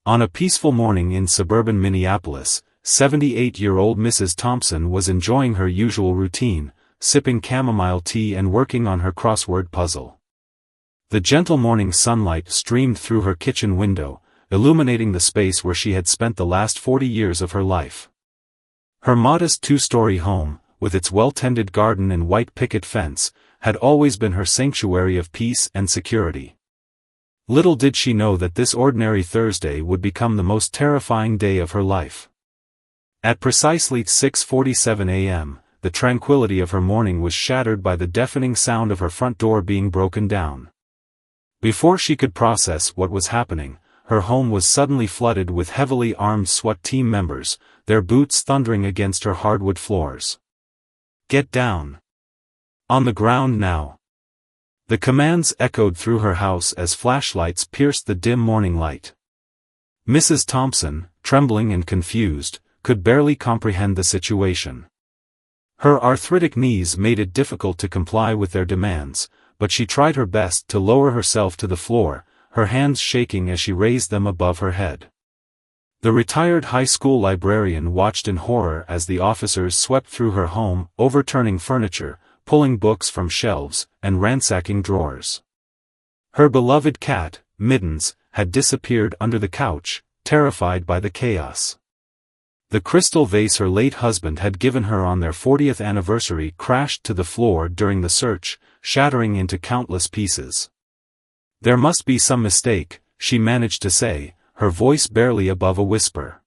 On a peaceful morning in suburban Minneapolis, 78-year-old Mrs. Thompson was enjoying her usual routine, sipping chamomile tea and working on her crossword puzzle. The gentle morning sunlight streamed through her kitchen window, illuminating the space where she had spent the last 40 years of her life. Her modest two-story home, with its well-tended garden and white picket fence, had always been her sanctuary of peace and security. Little did she know that this ordinary Thursday would become the most terrifying day of her life. At precisely 6:47 a.m., the tranquility of her morning was shattered by the deafening sound of her front door being broken down. Before she could process what was happening, her home was suddenly flooded with heavily armed SWAT team members, their boots thundering against her hardwood floors. "Get down! On the ground now!" The commands echoed through her house as flashlights pierced the dim morning light. Mrs. Thompson, trembling and confused, could barely comprehend the situation. Her arthritic knees made it difficult to comply with their demands, but she tried her best to lower herself to the floor, her hands shaking as she raised them above her head. The retired high school librarian watched in horror as the officers swept through her home, overturning furniture, pulling books from shelves, and ransacking drawers. Her beloved cat, Mittens, had disappeared under the couch, terrified by the chaos. The crystal vase her late husband had given her on their 40th anniversary crashed to the floor during the search, shattering into countless pieces. "There must be some mistake," she managed to say, her voice barely above a whisper.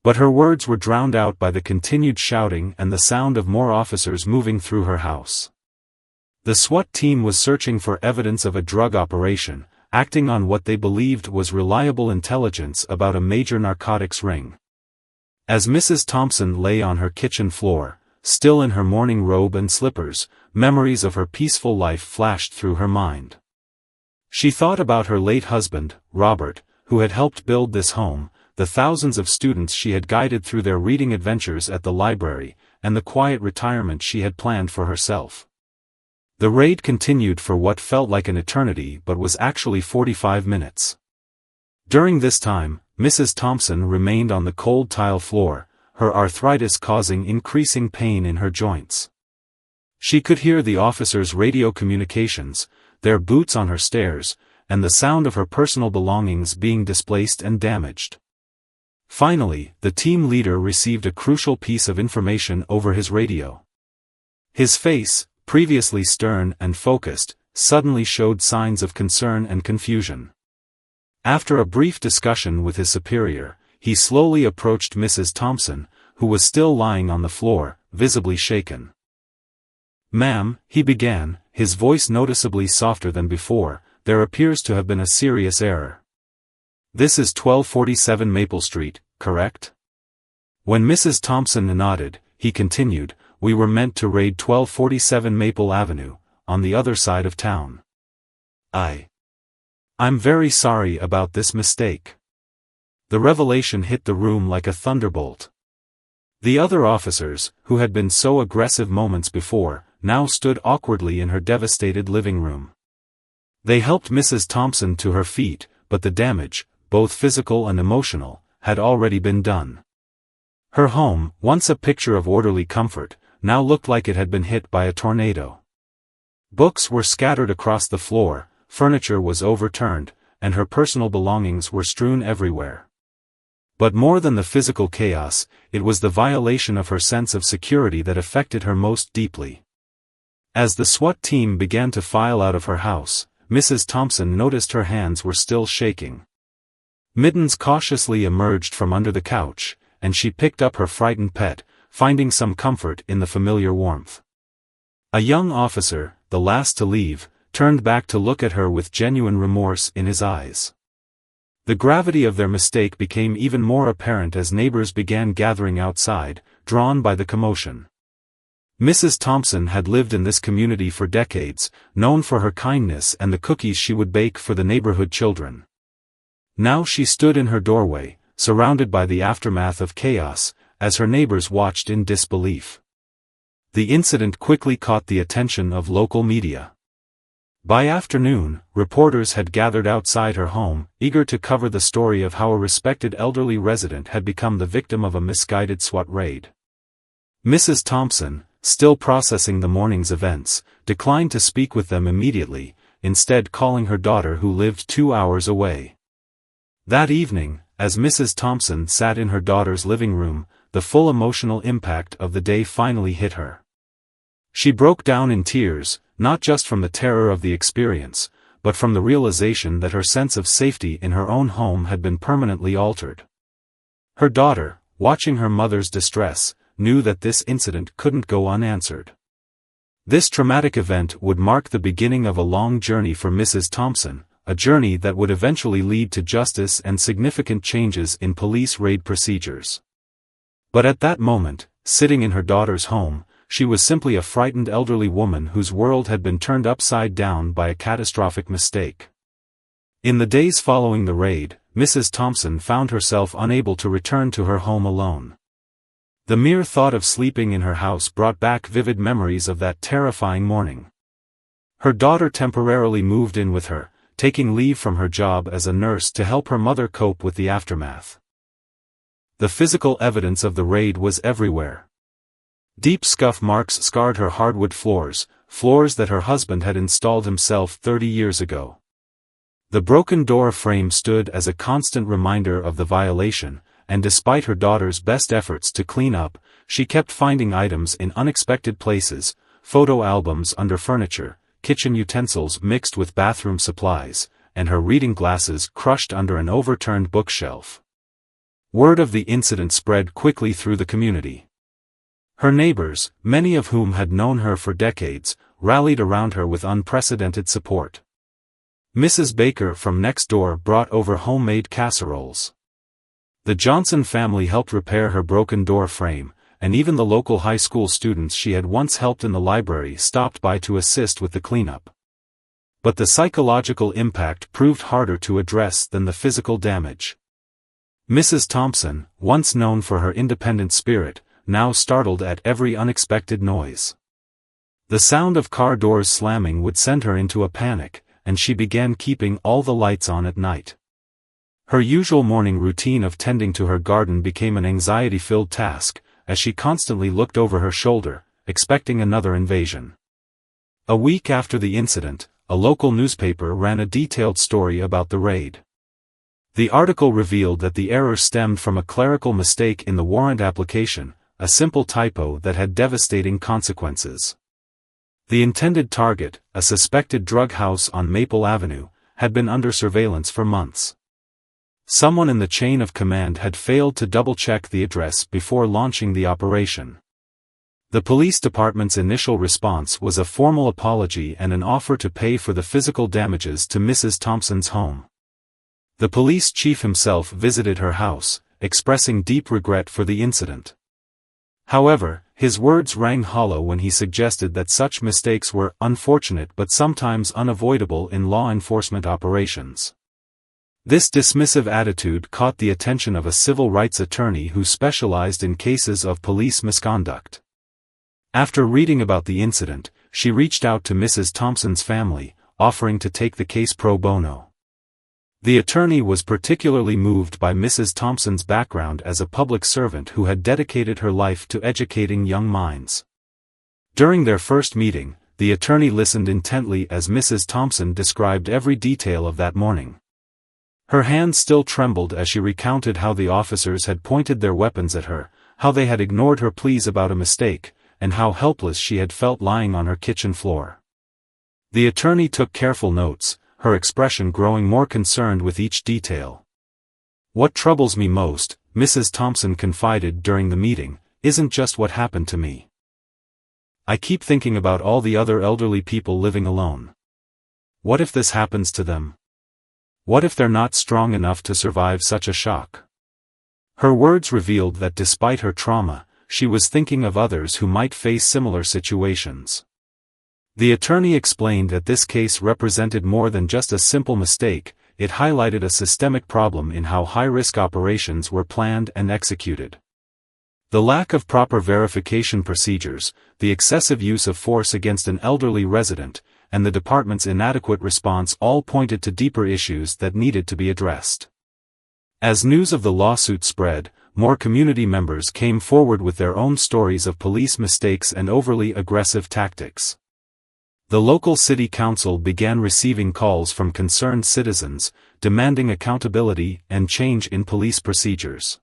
But her words were drowned out by the continued shouting and the sound of more officers moving through her house. The SWAT team was searching for evidence of a drug operation, acting on what they believed was reliable intelligence about a major narcotics ring. As Mrs. Thompson lay on her kitchen floor, still in her morning robe and slippers, memories of her peaceful life flashed through her mind. She thought about her late husband, Robert, who had helped build this home, the thousands of students she had guided through their reading adventures at the library, and the quiet retirement she had planned for herself. The raid continued for what felt like an eternity but was actually 45 minutes. During this time, Mrs. Thompson remained on the cold tile floor, her arthritis causing increasing pain in her joints. She could hear the officers' radio communications, their boots on her stairs, and the sound of her personal belongings being displaced and damaged. Finally, the team leader received a crucial piece of information over his radio. His face, previously stern and focused, suddenly showed signs of concern and confusion. After a brief discussion with his superior, he slowly approached Mrs. Thompson, who was still lying on the floor, visibly shaken. "Ma'am," he began, his voice noticeably softer than before, "there appears to have been a serious error. This is 1247 Maple Street, correct?" When Mrs. Thompson nodded, he continued, "We were meant to raid 1247 Maple Avenue, on the other side of town. I'm very sorry about this mistake." The revelation hit the room like a thunderbolt. The other officers, who had been so aggressive moments before, now stood awkwardly in her devastated living room. They helped Mrs. Thompson to her feet, but the damage, both physical and emotional, had already been done. Her home, once a picture of orderly comfort, now looked like it had been hit by a tornado. Books were scattered across the floor, furniture was overturned, and her personal belongings were strewn everywhere. But more than the physical chaos, it was the violation of her sense of security that affected her most deeply. As the SWAT team began to file out of her house, Mrs. Thompson noticed her hands were still shaking. Mittens cautiously emerged from under the couch, and she picked up her frightened pet, finding some comfort in the familiar warmth. A young officer, the last to leave, turned back to look at her with genuine remorse in his eyes. The gravity of their mistake became even more apparent as neighbors began gathering outside, drawn by the commotion. Mrs. Thompson had lived in this community for decades, known for her kindness and the cookies she would bake for the neighborhood children. Now she stood in her doorway, surrounded by the aftermath of chaos, as her neighbors watched in disbelief. The incident quickly caught the attention of local media. By afternoon, reporters had gathered outside her home, eager to cover the story of how a respected elderly resident had become the victim of a misguided SWAT raid. Mrs. Thompson, still processing the morning's events, declined to speak with them immediately, instead calling her daughter who lived 2 hours away. That evening, as Mrs. Thompson sat in her daughter's living room, the full emotional impact of the day finally hit her. She broke down in tears, not just from the terror of the experience, but from the realization that her sense of safety in her own home had been permanently altered. Her daughter, watching her mother's distress, knew that this incident couldn't go unanswered. This traumatic event would mark the beginning of a long journey for Mrs. Thompson, a journey that would eventually lead to justice and significant changes in police raid procedures. But at that moment, sitting in her daughter's home, she was simply a frightened elderly woman whose world had been turned upside down by a catastrophic mistake. In the days following the raid, Mrs. Thompson found herself unable to return to her home alone. The mere thought of sleeping in her house brought back vivid memories of that terrifying morning. Her daughter temporarily moved in with her, taking leave from her job as a nurse to help her mother cope with the aftermath. The physical evidence of the raid was everywhere. Deep scuff marks scarred her hardwood floors that her husband had installed himself 30 years ago. The broken door frame stood as a constant reminder of the violation, and despite her daughter's best efforts to clean up, she kept finding items in unexpected places, photo albums under furniture, kitchen utensils mixed with bathroom supplies, and her reading glasses crushed under an overturned bookshelf. Word of the incident spread quickly through the community. Her neighbors, many of whom had known her for decades, rallied around her with unprecedented support. Mrs. Baker from next door brought over homemade casseroles. The Johnson family helped repair her broken door frame, and even the local high school students she had once helped in the library stopped by to assist with the cleanup. But the psychological impact proved harder to address than the physical damage. Mrs. Thompson, once known for her independent spirit, now startled at every unexpected noise. The sound of car doors slamming would send her into a panic, and she began keeping all the lights on at night. Her usual morning routine of tending to her garden became an anxiety-filled task, as she constantly looked over her shoulder, expecting another invasion. A week after the incident, a local newspaper ran a detailed story about the raid. The article revealed that the error stemmed from a clerical mistake in the warrant application, a simple typo that had devastating consequences. The intended target, a suspected drug house on Maple Avenue, had been under surveillance for months. Someone in the chain of command had failed to double-check the address before launching the operation. The police department's initial response was a formal apology and an offer to pay for the physical damages to Mrs. Thompson's home. The police chief himself visited her house, expressing deep regret for the incident. However, his words rang hollow when he suggested that such mistakes were unfortunate but sometimes unavoidable in law enforcement operations. This dismissive attitude caught the attention of a civil rights attorney who specialized in cases of police misconduct. After reading about the incident, she reached out to Mrs. Thompson's family, offering to take the case pro bono. The attorney was particularly moved by Mrs. Thompson's background as a public servant who had dedicated her life to educating young minds. During their first meeting, the attorney listened intently as Mrs. Thompson described every detail of that morning. Her hands still trembled as she recounted how the officers had pointed their weapons at her, how they had ignored her pleas about a mistake, and how helpless she had felt lying on her kitchen floor. The attorney took careful notes, her expression growing more concerned with each detail. "What troubles me most," Mrs. Thompson confided during the meeting, "isn't just what happened to me. I keep thinking about all the other elderly people living alone. What if this happens to them? What if they're not strong enough to survive such a shock?" Her words revealed that despite her trauma, she was thinking of others who might face similar situations. The attorney explained that this case represented more than just a simple mistake, it highlighted a systemic problem in how high-risk operations were planned and executed. The lack of proper verification procedures, the excessive use of force against an elderly resident, and the department's inadequate response all pointed to deeper issues that needed to be addressed. As news of the lawsuit spread, more community members came forward with their own stories of police mistakes and overly aggressive tactics. The local city council began receiving calls from concerned citizens, demanding accountability and change in police procedures.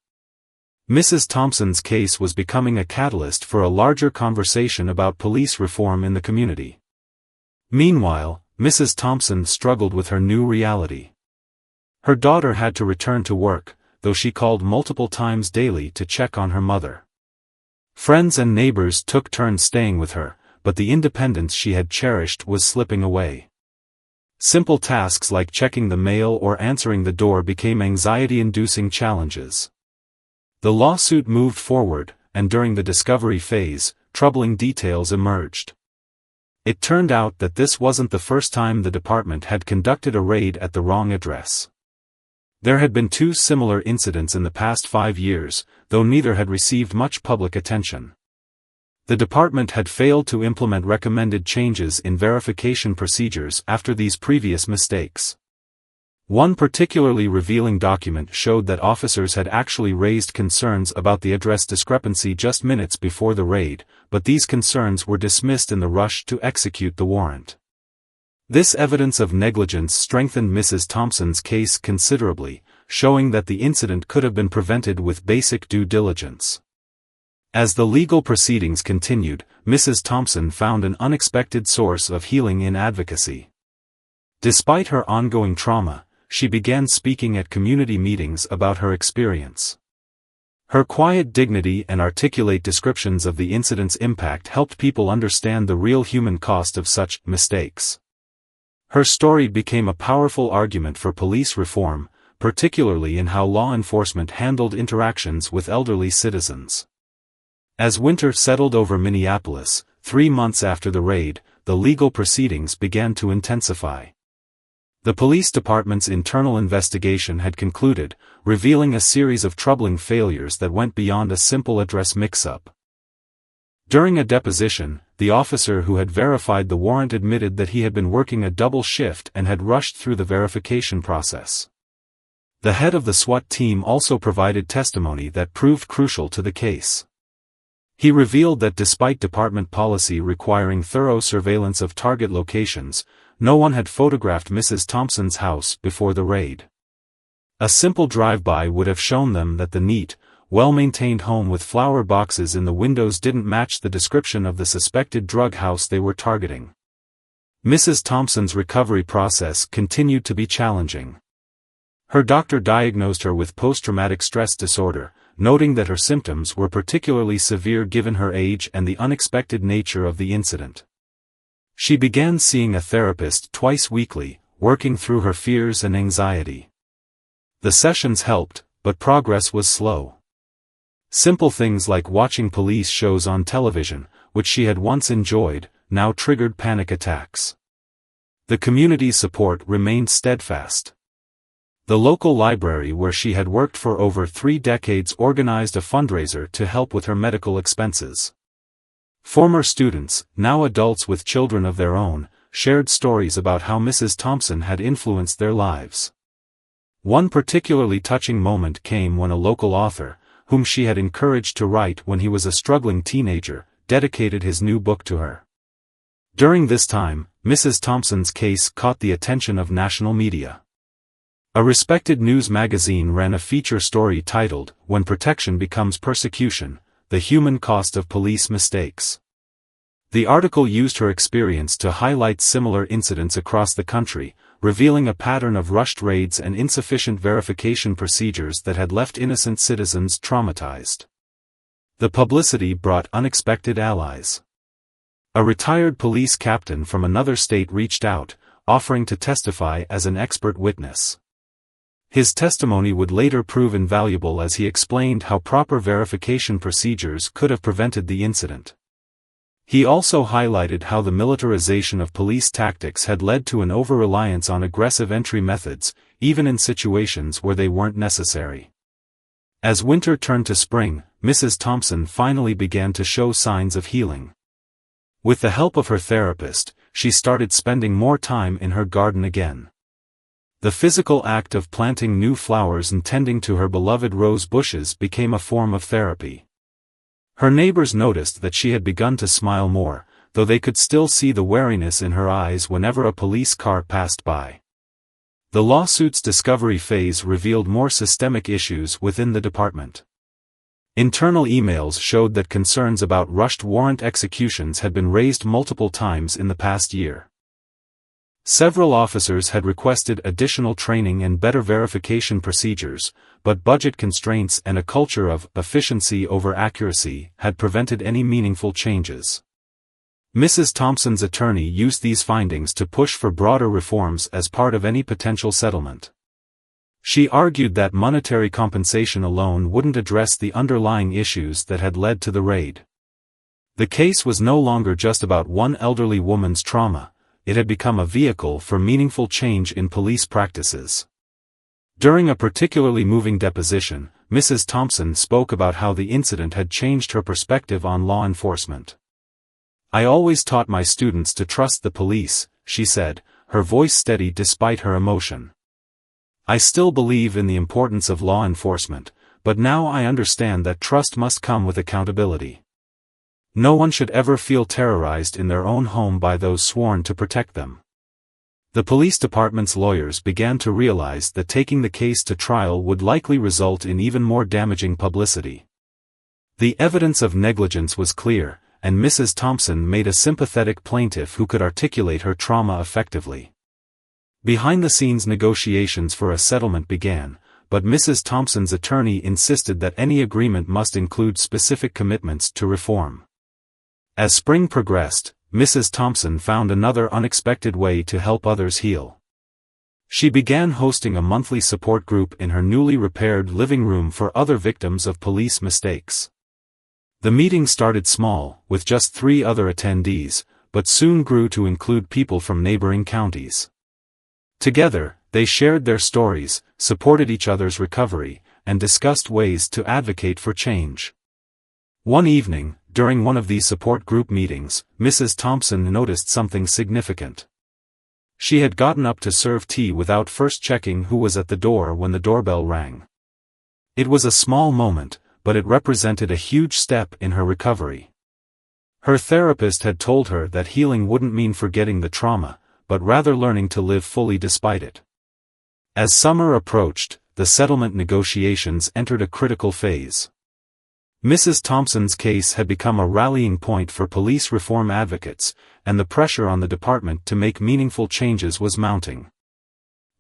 Mrs. Thompson's case was becoming a catalyst for a larger conversation about police reform in the community. Meanwhile, Mrs. Thompson struggled with her new reality. Her daughter had to return to work, though she called multiple times daily to check on her mother. Friends and neighbors took turns staying with her, but the independence she had cherished was slipping away. Simple tasks like checking the mail or answering the door became anxiety-inducing challenges. The lawsuit moved forward, and during the discovery phase, troubling details emerged. It turned out that this wasn't the first time the department had conducted a raid at the wrong address. There had been 2 similar incidents in the past 5 years, though neither had received much public attention. The department had failed to implement recommended changes in verification procedures after these previous mistakes. One particularly revealing document showed that officers had actually raised concerns about the address discrepancy just minutes before the raid, but these concerns were dismissed in the rush to execute the warrant. This evidence of negligence strengthened Mrs. Thompson's case considerably, showing that the incident could have been prevented with basic due diligence. As the legal proceedings continued, Mrs. Thompson found an unexpected source of healing in advocacy. Despite her ongoing trauma, she began speaking at community meetings about her experience. Her quiet dignity and articulate descriptions of the incident's impact helped people understand the real human cost of such mistakes. Her story became a powerful argument for police reform, particularly in how law enforcement handled interactions with elderly citizens. As winter settled over Minneapolis, 3 months after the raid, the legal proceedings began to intensify. The police department's internal investigation had concluded, revealing a series of troubling failures that went beyond a simple address mix-up. During a deposition, the officer who had verified the warrant admitted that he had been working a double shift and had rushed through the verification process. The head of the SWAT team also provided testimony that proved crucial to the case. He revealed that despite department policy requiring thorough surveillance of target locations, no one had photographed Mrs. Thompson's house before the raid. A simple drive-by would have shown them that the neat, well-maintained home with flower boxes in the windows didn't match the description of the suspected drug house they were targeting. Mrs. Thompson's recovery process continued to be challenging. Her doctor diagnosed her with post-traumatic stress disorder, noting that her symptoms were particularly severe given her age and the unexpected nature of the incident. She began seeing a therapist twice weekly, working through her fears and anxiety. The sessions helped, but progress was slow. Simple things like watching police shows on television, which she had once enjoyed, now triggered panic attacks. The community's support remained steadfast. The local library where she had worked for over 3 decades organized a fundraiser to help with her medical expenses. Former students, now adults with children of their own, shared stories about how Mrs. Thompson had influenced their lives. One particularly touching moment came when a local author, whom she had encouraged to write when he was a struggling teenager, dedicated his new book to her. During this time, Mrs. Thompson's case caught the attention of national media. A respected news magazine ran a feature story titled, "When Protection Becomes Persecution: The Human Cost of Police Mistakes." The article used her experience to highlight similar incidents across the country, revealing a pattern of rushed raids and insufficient verification procedures that had left innocent citizens traumatized. The publicity brought unexpected allies. A retired police captain from another state reached out, offering to testify as an expert witness. His testimony would later prove invaluable as he explained how proper verification procedures could have prevented the incident. He also highlighted how the militarization of police tactics had led to an over-reliance on aggressive entry methods, even in situations where they weren't necessary. As winter turned to spring, Mrs. Thompson finally began to show signs of healing. With the help of her therapist, she started spending more time in her garden again. The physical act of planting new flowers and tending to her beloved rose bushes became a form of therapy. Her neighbors noticed that she had begun to smile more, though they could still see the wariness in her eyes whenever a police car passed by. The lawsuit's discovery phase revealed more systemic issues within the department. Internal emails showed that concerns about rushed warrant executions had been raised multiple times in the past year. Several officers had requested additional training and better verification procedures, but budget constraints and a culture of efficiency over accuracy had prevented any meaningful changes. Mrs. Thompson's attorney used these findings to push for broader reforms as part of any potential settlement. She argued that monetary compensation alone wouldn't address the underlying issues that had led to the raid. The case was no longer just about one elderly woman's trauma. It had become a vehicle for meaningful change in police practices. During a particularly moving deposition, Mrs. Thompson spoke about how the incident had changed her perspective on law enforcement. "I always taught my students to trust the police," she said, her voice steady despite her emotion. "I still believe in the importance of law enforcement, but now I understand that trust must come with accountability. No one should ever feel terrorized in their own home by those sworn to protect them." The police department's lawyers began to realize that taking the case to trial would likely result in even more damaging publicity. The evidence of negligence was clear, and Mrs. Thompson made a sympathetic plaintiff who could articulate her trauma effectively. Behind-the-scenes negotiations for a settlement began, but Mrs. Thompson's attorney insisted that any agreement must include specific commitments to reform. As spring progressed, Mrs. Thompson found another unexpected way to help others heal. She began hosting a monthly support group in her newly repaired living room for other victims of police mistakes. The meeting started small, with just 3 other attendees, but soon grew to include people from neighboring counties. Together, they shared their stories, supported each other's recovery, and discussed ways to advocate for change. One evening, during one of these support group meetings, Mrs. Thompson noticed something significant. She had gotten up to serve tea without first checking who was at the door when the doorbell rang. It was a small moment, but it represented a huge step in her recovery. Her therapist had told her that healing wouldn't mean forgetting the trauma, but rather learning to live fully despite it. As summer approached, the settlement negotiations entered a critical phase. Mrs. Thompson's case had become a rallying point for police reform advocates, and the pressure on the department to make meaningful changes was mounting.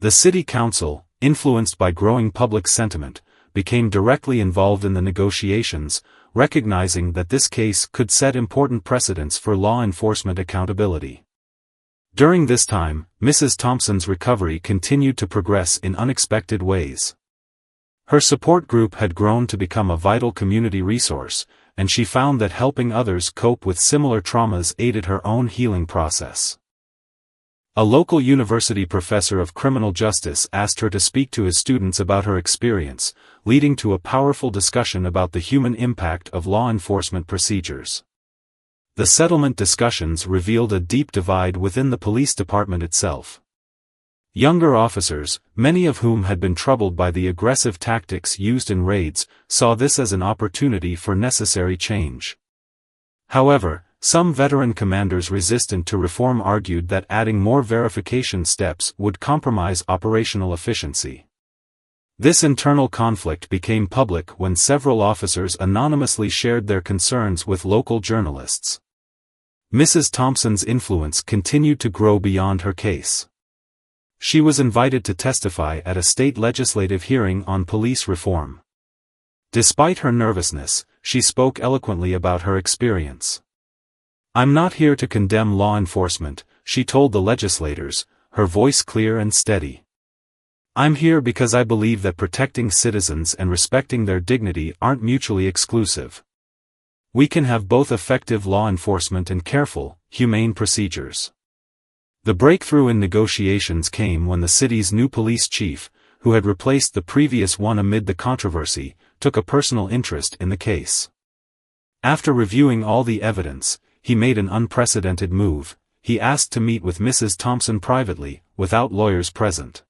The city council, influenced by growing public sentiment, became directly involved in the negotiations, recognizing that this case could set important precedents for law enforcement accountability. During this time, Mrs. Thompson's recovery continued to progress in unexpected ways. Her support group had grown to become a vital community resource, and she found that helping others cope with similar traumas aided her own healing process. A local university professor of criminal justice asked her to speak to his students about her experience, leading to a powerful discussion about the human impact of law enforcement procedures. The settlement discussions revealed a deep divide within the police department itself. Younger officers, many of whom had been troubled by the aggressive tactics used in raids, saw this as an opportunity for necessary change. However, some veteran commanders resistant to reform argued that adding more verification steps would compromise operational efficiency. This internal conflict became public when several officers anonymously shared their concerns with local journalists. Mrs. Thompson's influence continued to grow beyond her case. She was invited to testify at a state legislative hearing on police reform. Despite her nervousness, she spoke eloquently about her experience. "I'm not here to condemn law enforcement," she told the legislators, her voice clear and steady. "I'm here because I believe that protecting citizens and respecting their dignity aren't mutually exclusive. We can have both effective law enforcement and careful, humane procedures." The breakthrough in negotiations came when the city's new police chief, who had replaced the previous one amid the controversy, took a personal interest in the case. After reviewing all the evidence, he made an unprecedented move. he asked to meet with Mrs. Thompson privately, without lawyers present.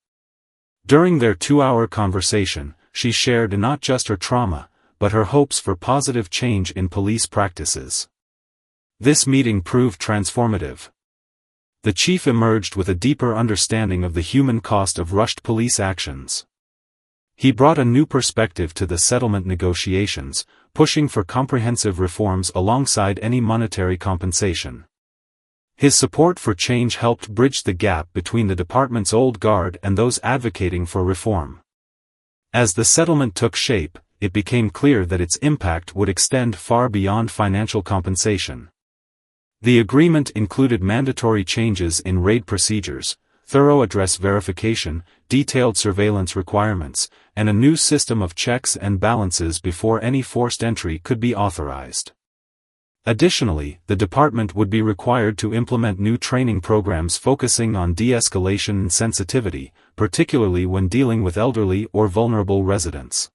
During their 2-hour conversation, she shared not just her trauma, but her hopes for positive change in police practices. This meeting proved transformative. The chief emerged with a deeper understanding of the human cost of rushed police actions. He brought a new perspective to the settlement negotiations, pushing for comprehensive reforms alongside any monetary compensation. His support for change helped bridge the gap between the department's old guard and those advocating for reform. As the settlement took shape, it became clear that its impact would extend far beyond financial compensation. The agreement included mandatory changes in raid procedures, thorough address verification, detailed surveillance requirements, and a new system of checks and balances before any forced entry could be authorized. Additionally, the department would be required to implement new training programs focusing on de-escalation and sensitivity, particularly when dealing with elderly or vulnerable residents.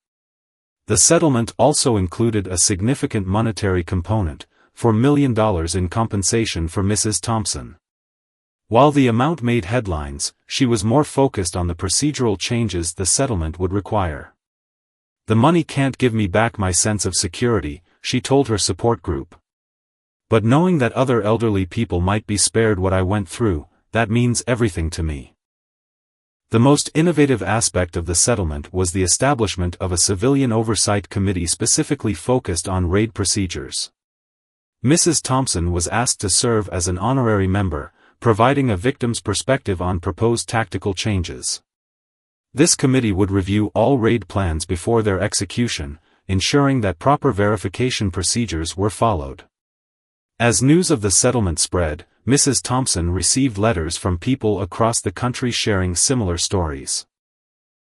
The settlement also included a significant monetary component, $4 million in compensation for Mrs. Thompson. While the amount made headlines, she was more focused on the procedural changes the settlement would require. "The money can't give me back my sense of security," she told her support group. "But knowing that other elderly people might be spared what I went through, that means everything to me." The most innovative aspect of the settlement was the establishment of a civilian oversight committee specifically focused on raid procedures. Mrs. Thompson was asked to serve as an honorary member, providing a victim's perspective on proposed tactical changes. This committee would review all raid plans before their execution, ensuring that proper verification procedures were followed. As news of the settlement spread, Mrs. Thompson received letters from people across the country sharing similar stories.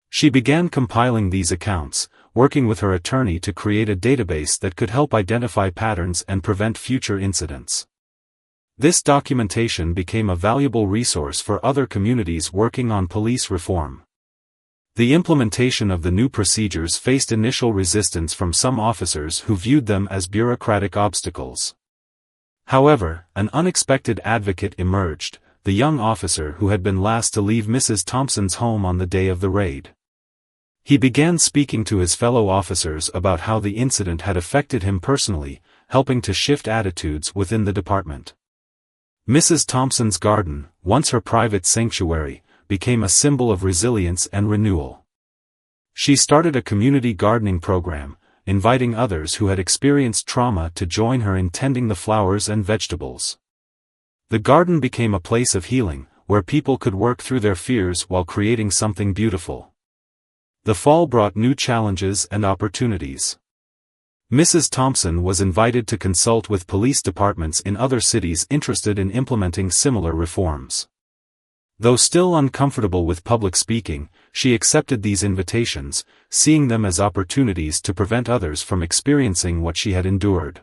She began compiling these accounts, working with her attorney to create a database that could help identify patterns and prevent future incidents. This documentation became a valuable resource for other communities working on police reform. The implementation of the new procedures faced initial resistance from some officers who viewed them as bureaucratic obstacles. However, an unexpected advocate emerged, the young officer who had been last to leave Mrs. Thompson's home on the day of the raid. He began speaking to his fellow officers about how the incident had affected him personally, helping to shift attitudes within the department. Mrs. Thompson's garden, once her private sanctuary, became a symbol of resilience and renewal. She started a community gardening program, inviting others who had experienced trauma to join her in tending the flowers and vegetables. The garden became a place of healing, where people could work through their fears while creating something beautiful. The fall brought new challenges and opportunities. Mrs. Thompson was invited to consult with police departments in other cities interested in implementing similar reforms. Though still uncomfortable with public speaking, she accepted these invitations, seeing them as opportunities to prevent others from experiencing what she had endured.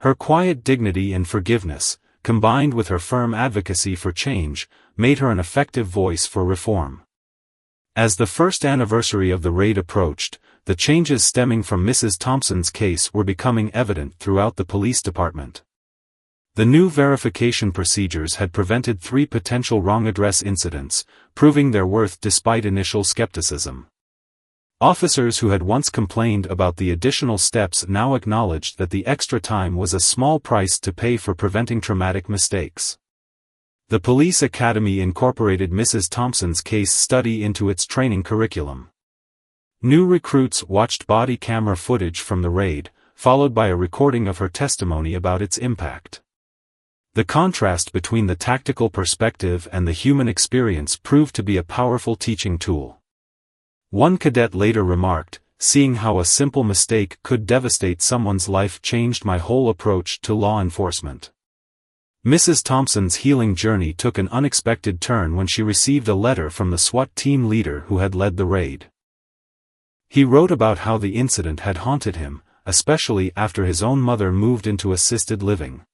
Her quiet dignity and forgiveness, combined with her firm advocacy for change, made her an effective voice for reform. As the first anniversary of the raid approached, the changes stemming from Mrs. Thompson's case were becoming evident throughout the police department. The new verification procedures had prevented 3 potential wrong address incidents, proving their worth despite initial skepticism. Officers who had once complained about the additional steps now acknowledged that the extra time was a small price to pay for preventing traumatic mistakes. The police academy incorporated Mrs. Thompson's case study into its training curriculum. New recruits watched body camera footage from the raid, followed by a recording of her testimony about its impact. The contrast between the tactical perspective and the human experience proved to be a powerful teaching tool. One cadet later remarked, "Seeing how a simple mistake could devastate someone's life changed my whole approach to law enforcement." Mrs. Thompson's healing journey took an unexpected turn when she received a letter from the SWAT team leader who had led the raid. He wrote about how the incident had haunted him, especially after his own mother moved into assisted living.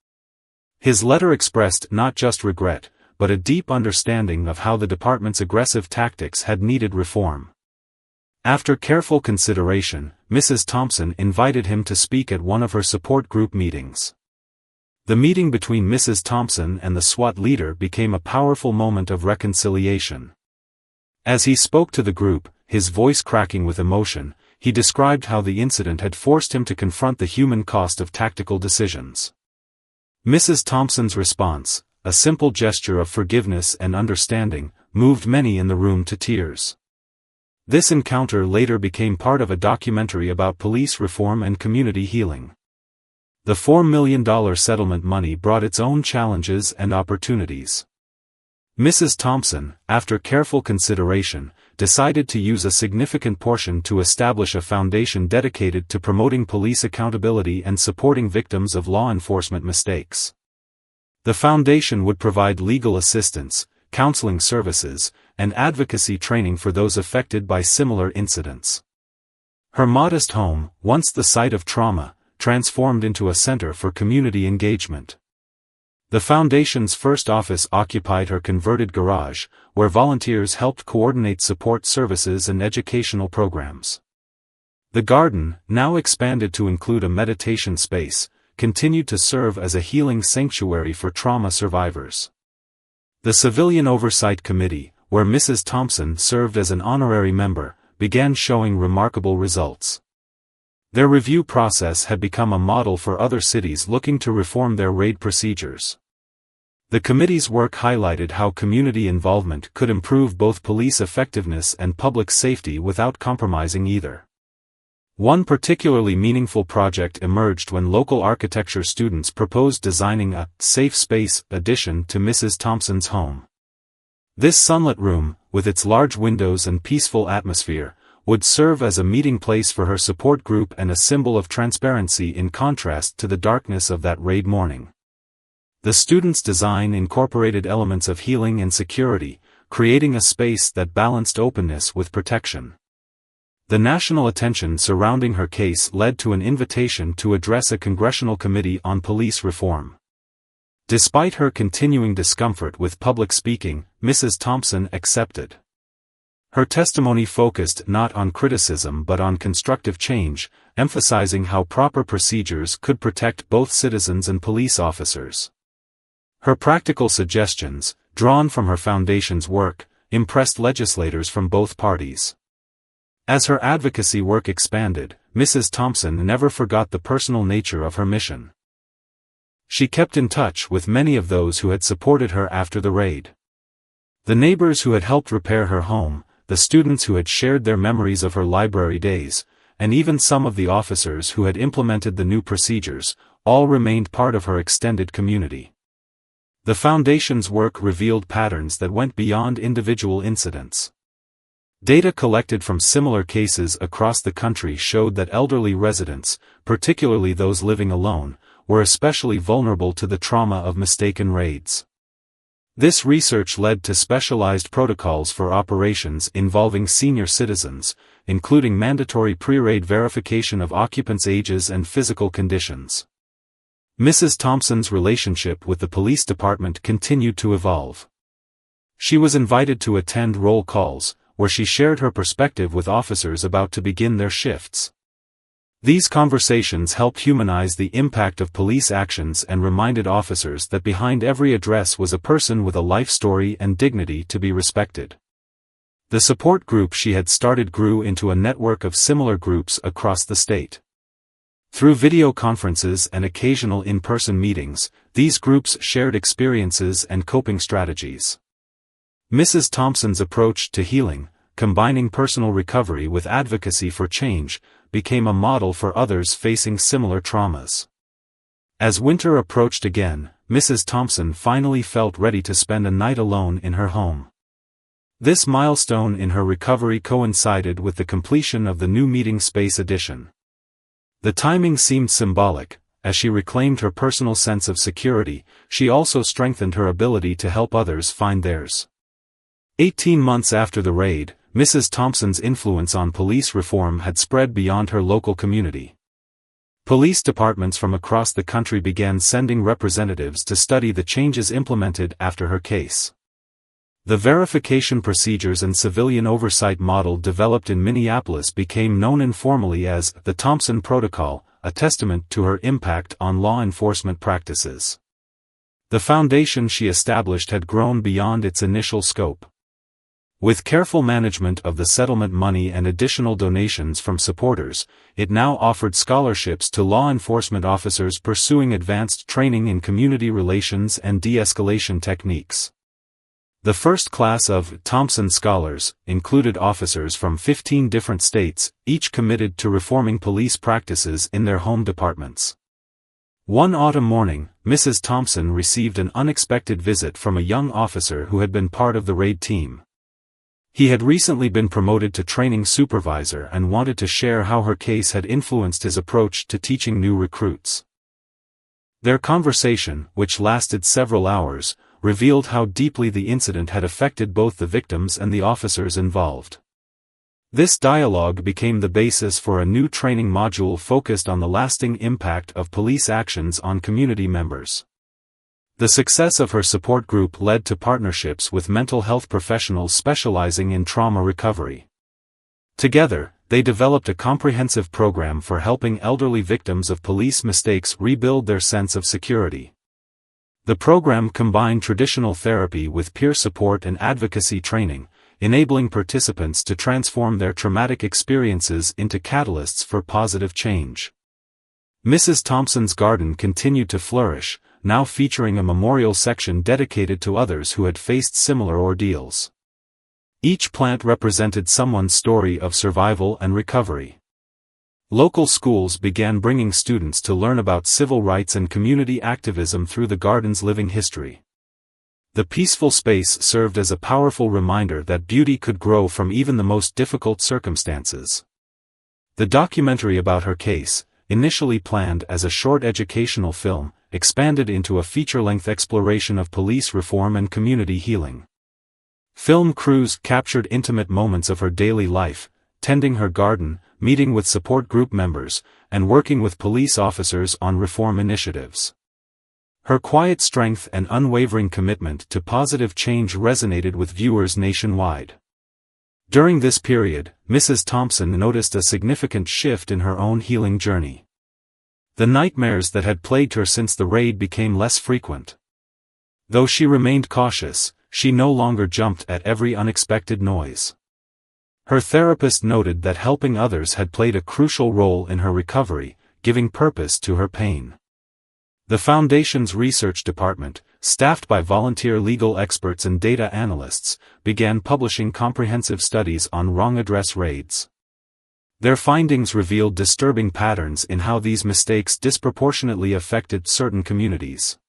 His letter expressed not just regret, but a deep understanding of how the department's aggressive tactics had needed reform. After careful consideration, Mrs. Thompson invited him to speak at one of her support group meetings. The meeting between Mrs. Thompson and the SWAT leader became a powerful moment of reconciliation. As he spoke to the group, his voice cracking with emotion, he described how the incident had forced him to confront the human cost of tactical decisions. Mrs. Thompson's response, a simple gesture of forgiveness and understanding, moved many in the room to tears. This encounter later became part of a documentary about police reform and community healing. The $4 million settlement money brought its own challenges and opportunities. Mrs. Thompson, after careful consideration, decided to use a significant portion to establish a foundation dedicated to promoting police accountability and supporting victims of law enforcement mistakes. The foundation would provide legal assistance, counseling services, and advocacy training for those affected by similar incidents. Her modest home, once the site of trauma, transformed into a center for community engagement. The foundation's first office occupied her converted garage, where volunteers helped coordinate support services and educational programs. The garden, now expanded to include a meditation space, continued to serve as a healing sanctuary for trauma survivors. The Civilian Oversight Committee, where Mrs. Thompson served as an honorary member, began showing remarkable results. Their review process had become a model for other cities looking to reform their raid procedures. The committee's work highlighted how community involvement could improve both police effectiveness and public safety without compromising either. One particularly meaningful project emerged when local architecture students proposed designing a safe space addition to Mrs. Thompson's home. This sunlit room, with its large windows and peaceful atmosphere, would serve as a meeting place for her support group and a symbol of transparency in contrast to the darkness of that raid morning. The students' design incorporated elements of healing and security, creating a space that balanced openness with protection. The national attention surrounding her case led to an invitation to address a congressional committee on police reform. Despite her continuing discomfort with public speaking, Mrs. Thompson accepted. Her testimony focused not on criticism but on constructive change, emphasizing how proper procedures could protect both citizens and police officers. Her practical suggestions, drawn from her foundation's work, impressed legislators from both parties. As her advocacy work expanded, Mrs. Thompson never forgot the personal nature of her mission. She kept in touch with many of those who had supported her after the raid. The neighbors who had helped repair her home, the students who had shared their memories of her library days, and even some of the officers who had implemented the new procedures, all remained part of her extended community. The foundation's work revealed patterns that went beyond individual incidents. Data collected from similar cases across the country showed that elderly residents, particularly those living alone, were especially vulnerable to the trauma of mistaken raids. This research led to specialized protocols for operations involving senior citizens, including mandatory pre-raid verification of occupants' ages and physical conditions. Mrs. Thompson's relationship with the police department continued to evolve. She was invited to attend roll calls, where she shared her perspective with officers about to begin their shifts. These conversations helped humanize the impact of police actions and reminded officers that behind every address was a person with a life story and dignity to be respected. The support group she had started grew into a network of similar groups across the state. Through video conferences and occasional in-person meetings, these groups shared experiences and coping strategies. Mrs. Thompson's approach to healing, combining personal recovery with advocacy for change, became a model for others facing similar traumas. As winter approached again, Mrs. Thompson finally felt ready to spend a night alone in her home. This milestone in her recovery coincided with the completion of the new meeting space addition. The timing seemed symbolic. As she reclaimed her personal sense of security, she also strengthened her ability to help others find theirs. 18 months after the raid, Mrs. Thompson's influence on police reform had spread beyond her local community. Police departments from across the country began sending representatives to study the changes implemented after her case. The verification procedures and civilian oversight model developed in Minneapolis became known informally as the Thompson Protocol, a testament to her impact on law enforcement practices. The foundation she established had grown beyond its initial scope. With careful management of the settlement money and additional donations from supporters, it now offered scholarships to law enforcement officers pursuing advanced training in community relations and de-escalation techniques. The first class of Thompson Scholars included officers from 15 different states, each committed to reforming police practices in their home departments. One autumn morning, Mrs. Thompson received an unexpected visit from a young officer who had been part of the raid team. He had recently been promoted to training supervisor and wanted to share how her case had influenced his approach to teaching new recruits. Their conversation, which lasted several hours, revealed how deeply the incident had affected both the victims and the officers involved. This dialogue became the basis for a new training module focused on the lasting impact of police actions on community members. The success of her support group led to partnerships with mental health professionals specializing in trauma recovery. Together, they developed a comprehensive program for helping elderly victims of police mistakes rebuild their sense of security. The program combined traditional therapy with peer support and advocacy training, enabling participants to transform their traumatic experiences into catalysts for positive change. Mrs. Thompson's garden continued to flourish, now featuring a memorial section dedicated to others who had faced similar ordeals. Each plant represented someone's story of survival and recovery. Local schools began bringing students to learn about civil rights and community activism through the garden's living history. The peaceful space served as a powerful reminder that beauty could grow from even the most difficult circumstances. The documentary about her case, initially planned as a short educational film, expanded into a feature-length exploration of police reform and community healing. Film crews captured intimate moments of her daily life, tending her garden, meeting with support group members, and working with police officers on reform initiatives. Her quiet strength and unwavering commitment to positive change resonated with viewers nationwide. During this period, Mrs. Thompson noticed a significant shift in her own healing journey. The nightmares that had plagued her since the raid became less frequent. Though she remained cautious, she no longer jumped at every unexpected noise. Her therapist noted that helping others had played a crucial role in her recovery, giving purpose to her pain. The Foundation's research department, staffed by volunteer legal experts and data analysts, began publishing comprehensive studies on wrong address raids. Their findings revealed disturbing patterns in how these mistakes disproportionately affected certain communities.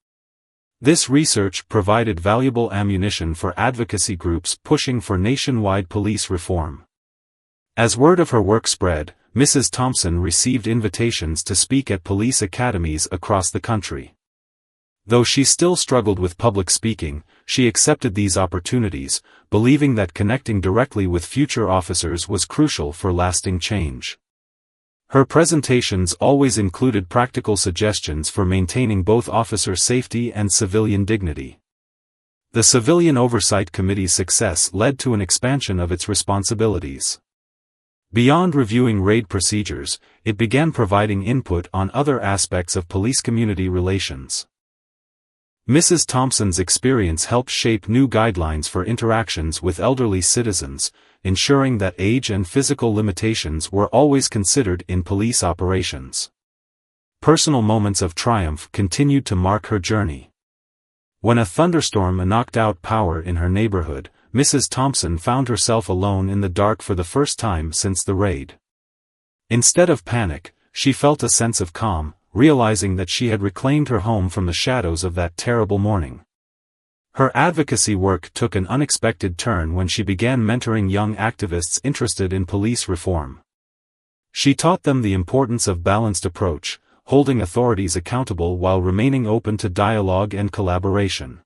This research provided valuable ammunition for advocacy groups pushing for nationwide police reform. As word of her work spread, Mrs. Thompson received invitations to speak at police academies across the country. Though she still struggled with public speaking, she accepted these opportunities, believing that connecting directly with future officers was crucial for lasting change. Her presentations always included practical suggestions for maintaining both officer safety and civilian dignity. The Civilian Oversight Committee's success led to an expansion of its responsibilities. Beyond reviewing raid procedures, it began providing input on other aspects of police-community relations. Mrs. Thompson's experience helped shape new guidelines for interactions with elderly citizens, ensuring that age and physical limitations were always considered in police operations. Personal moments of triumph continued to mark her journey. When a thunderstorm knocked out power in her neighborhood, Mrs. Thompson found herself alone in the dark for the first time since the raid. Instead of panic, she felt a sense of calm, realizing that she had reclaimed her home from the shadows of that terrible morning. Her advocacy work took an unexpected turn when she began mentoring young activists interested in police reform. She taught them the importance of balanced approach, holding authorities accountable while remaining open to dialogue and collaboration.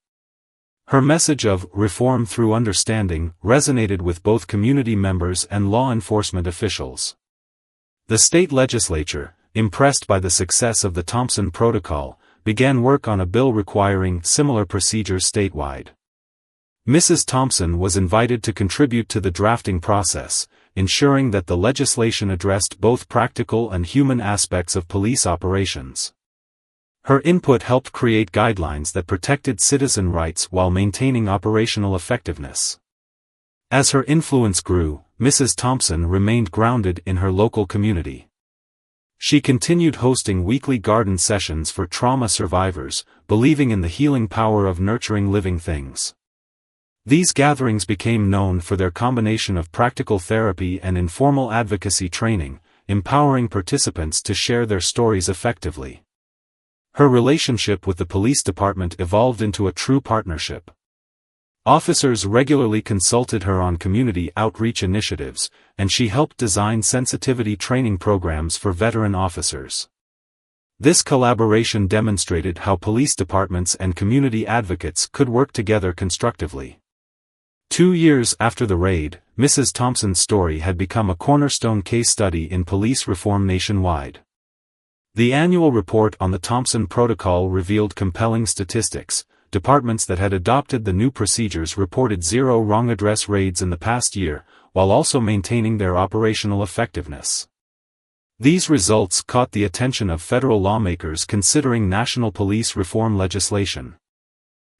Her message of reform through understanding resonated with both community members and law enforcement officials. The state legislature, impressed by the success of the Thompson Protocol, began work on a bill requiring similar procedures statewide. Mrs. Thompson was invited to contribute to the drafting process, ensuring that the legislation addressed both practical and human aspects of police operations. Her input helped create guidelines that protected citizen rights while maintaining operational effectiveness. As her influence grew, Mrs. Thompson remained grounded in her local community. She continued hosting weekly garden sessions for trauma survivors, believing in the healing power of nurturing living things. These gatherings became known for their combination of practical therapy and informal advocacy training, empowering participants to share their stories effectively. Her relationship with the police department evolved into a true partnership. Officers regularly consulted her on community outreach initiatives, and she helped design sensitivity training programs for veteran officers. This collaboration demonstrated how police departments and community advocates could work together constructively. 2 years after the raid, Mrs. Thompson's story had become a cornerstone case study in police reform nationwide. The annual report on the Thompson Protocol revealed compelling statistics. Departments that had adopted the new procedures reported 0 wrong address raids in the past year, while also maintaining their operational effectiveness. These results caught the attention of federal lawmakers considering national police reform legislation.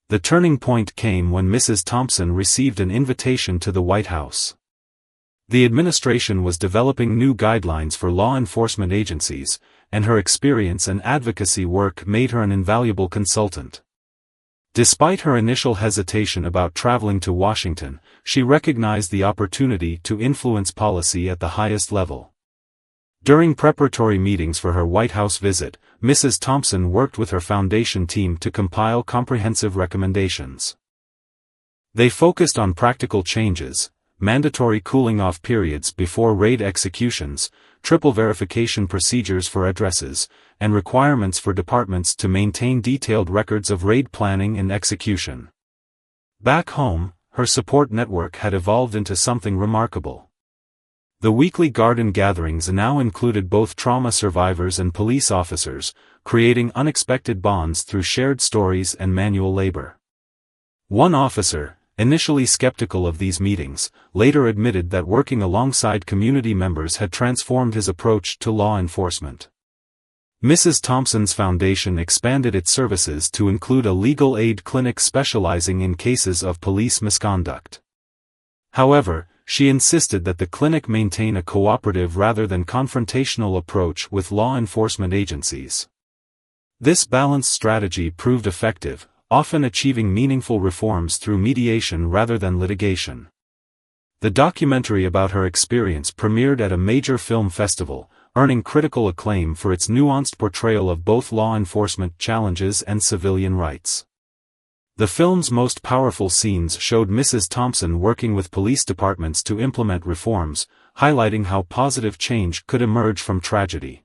The turning point came when Mrs. Thompson received an invitation to the White House. The administration was developing new guidelines for law enforcement agencies, and her experience and advocacy work made her an invaluable consultant. Despite her initial hesitation about traveling to Washington, she recognized the opportunity to influence policy at the highest level. During preparatory meetings for her White House visit, Mrs. Thompson worked with her foundation team to compile comprehensive recommendations. They focused on practical changes, mandatory cooling-off periods before raid executions, triple verification procedures for addresses, and requirements for departments to maintain detailed records of raid planning and execution. Back home, her support network had evolved into something remarkable. The weekly garden gatherings now included both trauma survivors and police officers, creating unexpected bonds through shared stories and manual labor. One officer, initially skeptical of these meetings, later admitted that working alongside community members had transformed his approach to law enforcement. Mrs. Thompson's foundation expanded its services to include a legal aid clinic specializing in cases of police misconduct. However, she insisted that the clinic maintain a cooperative rather than confrontational approach with law enforcement agencies. This balanced strategy proved effective, often achieving meaningful reforms through mediation rather than litigation. The documentary about her experience premiered at a major film festival, earning critical acclaim for its nuanced portrayal of both law enforcement challenges and civilian rights. The film's most powerful scenes showed Mrs. Thompson working with police departments to implement reforms, highlighting how positive change could emerge from tragedy.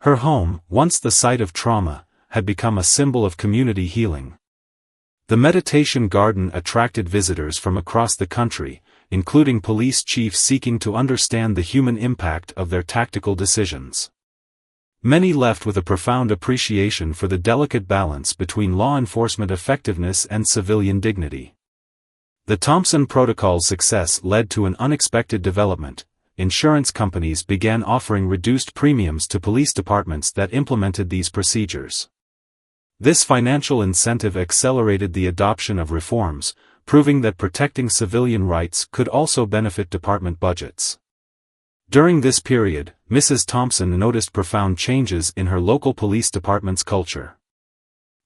Her home, once the site of trauma, had become a symbol of community healing. The meditation garden attracted visitors from across the country, including police chiefs seeking to understand the human impact of their tactical decisions. Many left with a profound appreciation for the delicate balance between law enforcement effectiveness and civilian dignity. The Thompson Protocol's success led to an unexpected development. Insurance companies began offering reduced premiums to police departments that implemented these procedures. This financial incentive accelerated the adoption of reforms, proving that protecting civilian rights could also benefit department budgets. During this period, Mrs. Thompson noticed profound changes in her local police department's culture.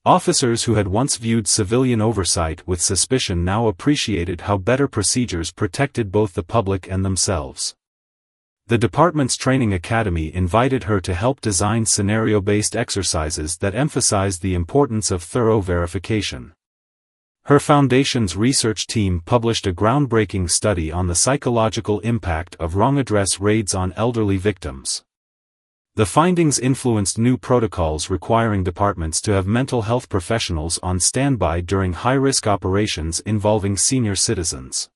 Officers who had once viewed civilian oversight with suspicion now appreciated how better procedures protected both the public and themselves. The department's training academy invited her to help design scenario-based exercises that emphasized the importance of thorough verification. Her foundation's research team published a groundbreaking study on the psychological impact of wrong address raids on elderly victims. The findings influenced new protocols requiring departments to have mental health professionals on standby during high-risk operations involving senior citizens.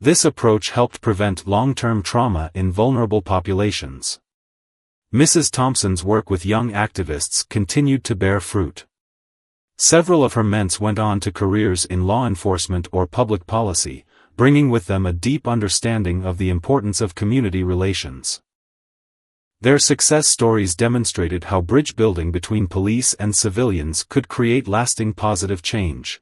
This approach helped prevent long-term trauma in vulnerable populations. Mrs. Thompson's work with young activists continued to bear fruit. Several of her mentor went on to careers in law enforcement or public policy, bringing with them a deep understanding of the importance of community relations. Their success stories demonstrated how bridge building between police and civilians could create lasting positive change.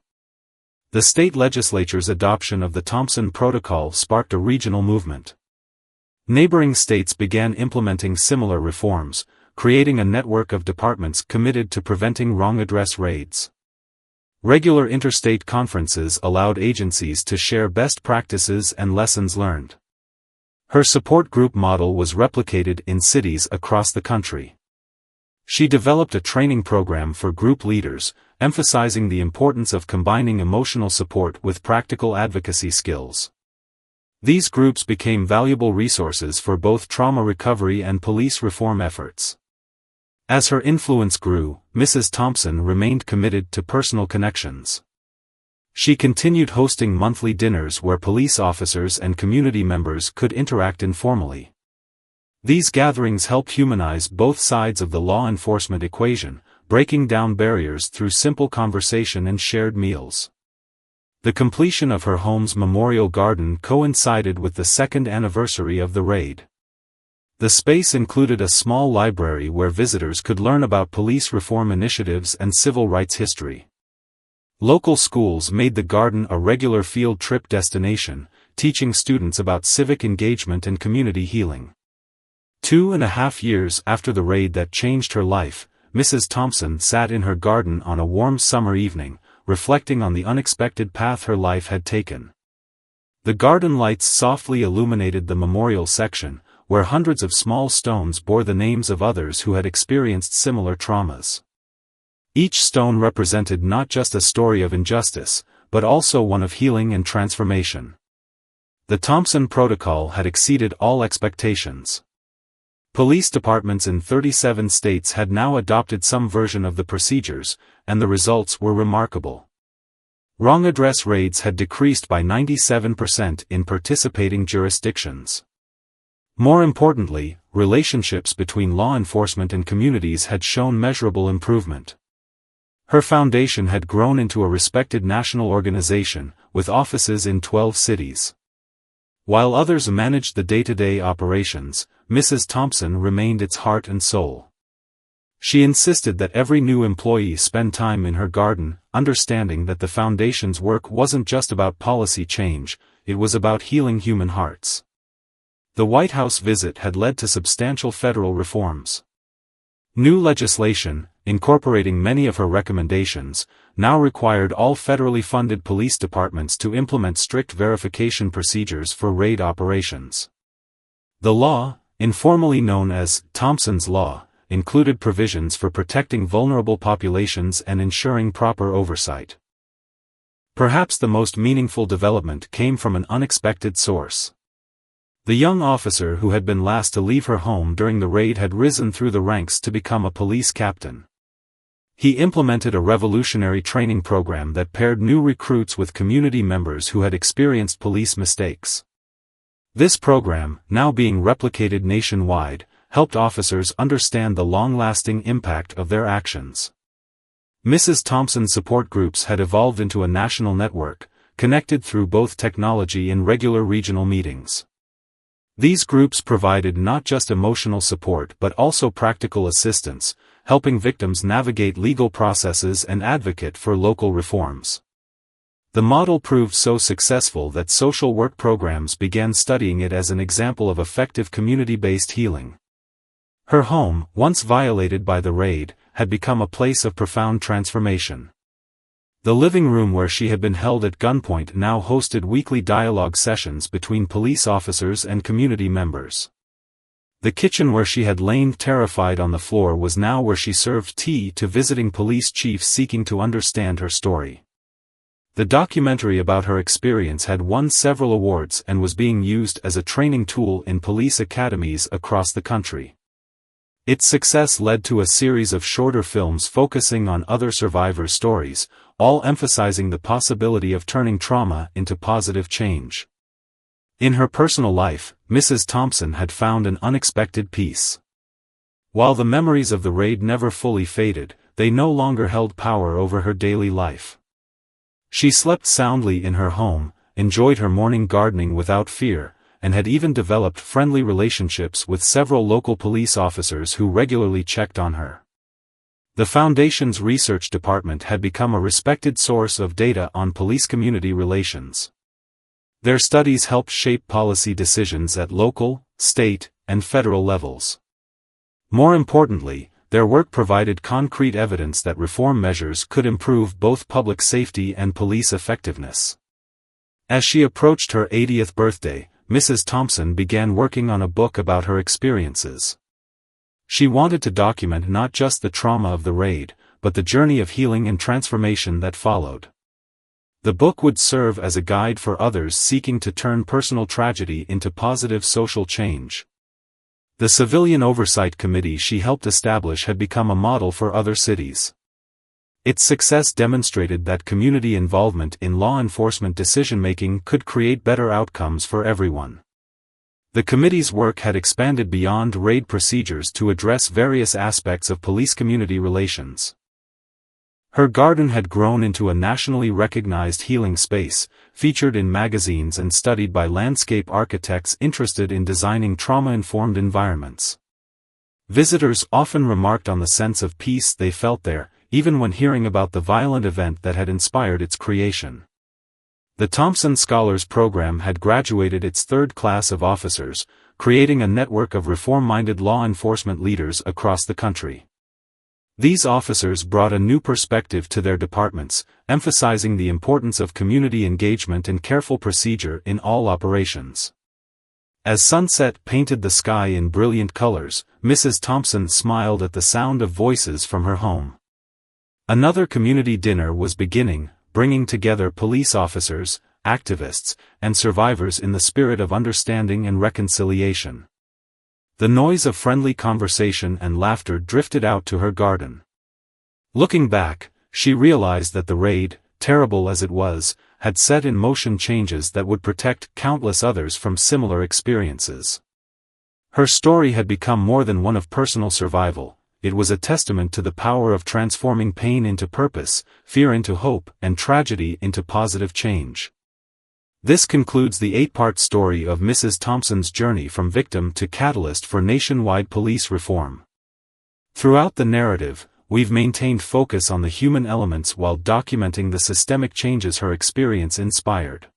The state legislature's adoption of the Thompson Protocol sparked a regional movement. Neighboring states began implementing similar reforms, creating a network of departments committed to preventing wrong address raids. Regular interstate conferences allowed agencies to share best practices and lessons learned. Her support group model was replicated in cities across the country. She developed a training program for group leaders, emphasizing the importance of combining emotional support with practical advocacy skills. These groups became valuable resources for both trauma recovery and police reform efforts. As her influence grew, Mrs. Thompson remained committed to personal connections. She continued hosting monthly dinners where police officers and community members could interact informally. These gatherings helped humanize both sides of the law enforcement equation, breaking down barriers through simple conversation and shared meals. The completion of her home's memorial garden coincided with the second anniversary of the raid. The space included a small library where visitors could learn about police reform initiatives and civil rights history. Local schools made the garden a regular field trip destination, teaching students about civic engagement and community healing. 2.5 years after the raid that changed her life, Mrs. Thompson sat in her garden on a warm summer evening, reflecting on the unexpected path her life had taken. The garden lights softly illuminated the memorial section, where hundreds of small stones bore the names of others who had experienced similar traumas. Each stone represented not just a story of injustice, but also one of healing and transformation. The Thompson Protocol had exceeded all expectations. Police departments in 37 states had now adopted some version of the procedures, and the results were remarkable. Wrong address raids had decreased by 97% in participating jurisdictions. More importantly, relationships between law enforcement and communities had shown measurable improvement. Her foundation had grown into a respected national organization, with offices in 12 cities. While others managed the day-to-day operations, Mrs. Thompson remained its heart and soul. She insisted that every new employee spend time in her garden, understanding that the foundation's work wasn't just about policy change, it was about healing human hearts. The White House visit had led to substantial federal reforms. New legislation, incorporating many of her recommendations, now required all federally funded police departments to implement strict verification procedures for raid operations. The law, informally known as Thompson's Law, included provisions for protecting vulnerable populations and ensuring proper oversight. Perhaps the most meaningful development came from an unexpected source. The young officer who had been last to leave her home during the raid had risen through the ranks to become a police captain. He implemented a revolutionary training program that paired new recruits with community members who had experienced police mistakes. This program, now being replicated nationwide, helped officers understand the long-lasting impact of their actions. Mrs. Thompson's support groups had evolved into a national network, connected through both technology and regular regional meetings. These groups provided not just emotional support but also practical assistance, helping victims navigate legal processes and advocate for local reforms. The model proved so successful that social work programs began studying it as an example of effective community-based healing. Her home, once violated by the raid, had become a place of profound transformation. The living room where she had been held at gunpoint now hosted weekly dialogue sessions between police officers and community members. The kitchen where she had lain terrified on the floor was now where she served tea to visiting police chiefs seeking to understand her story. The documentary about her experience had won several awards and was being used as a training tool in police academies across the country. Its success led to a series of shorter films focusing on other survivors' stories, all emphasizing the possibility of turning trauma into positive change. In her personal life, Mrs. Thompson had found an unexpected peace. While the memories of the raid never fully faded, they no longer held power over her daily life. She slept soundly in her home, enjoyed her morning gardening without fear, and had even developed friendly relationships with several local police officers who regularly checked on her. The Foundation's research department had become a respected source of data on police-community relations. Their studies helped shape policy decisions at local, state, and federal levels. More importantly, their work provided concrete evidence that reform measures could improve both public safety and police effectiveness. As she approached her 80th birthday, Mrs. Thompson began working on a book about her experiences. She wanted to document not just the trauma of the raid, but the journey of healing and transformation that followed. The book would serve as a guide for others seeking to turn personal tragedy into positive social change. The Civilian Oversight Committee she helped establish had become a model for other cities. Its success demonstrated that community involvement in law enforcement decision-making could create better outcomes for everyone. The committee's work had expanded beyond raid procedures to address various aspects of police-community relations. Her garden had grown into a nationally recognized healing space, featured in magazines and studied by landscape architects interested in designing trauma-informed environments. Visitors often remarked on the sense of peace they felt there, even when hearing about the violent event that had inspired its creation. The Thompson Scholars Program had graduated its third class of officers, creating a network of reform-minded law enforcement leaders across the country. These officers brought a new perspective to their departments, emphasizing the importance of community engagement and careful procedure in all operations. As sunset painted the sky in brilliant colors, Mrs. Thompson smiled at the sound of voices from her home. Another community dinner was beginning, bringing together police officers, activists, and survivors in the spirit of understanding and reconciliation. The noise of friendly conversation and laughter drifted out to her garden. Looking back, she realized that the raid, terrible as it was, had set in motion changes that would protect countless others from similar experiences. Her story had become more than one of personal survival. It was a testament to the power of transforming pain into purpose, fear into hope, and tragedy into positive change. This concludes the 8-part story of Mrs. Thompson's journey from victim to catalyst for nationwide police reform. Throughout the narrative, we've maintained focus on the human elements while documenting the systemic changes her experience inspired.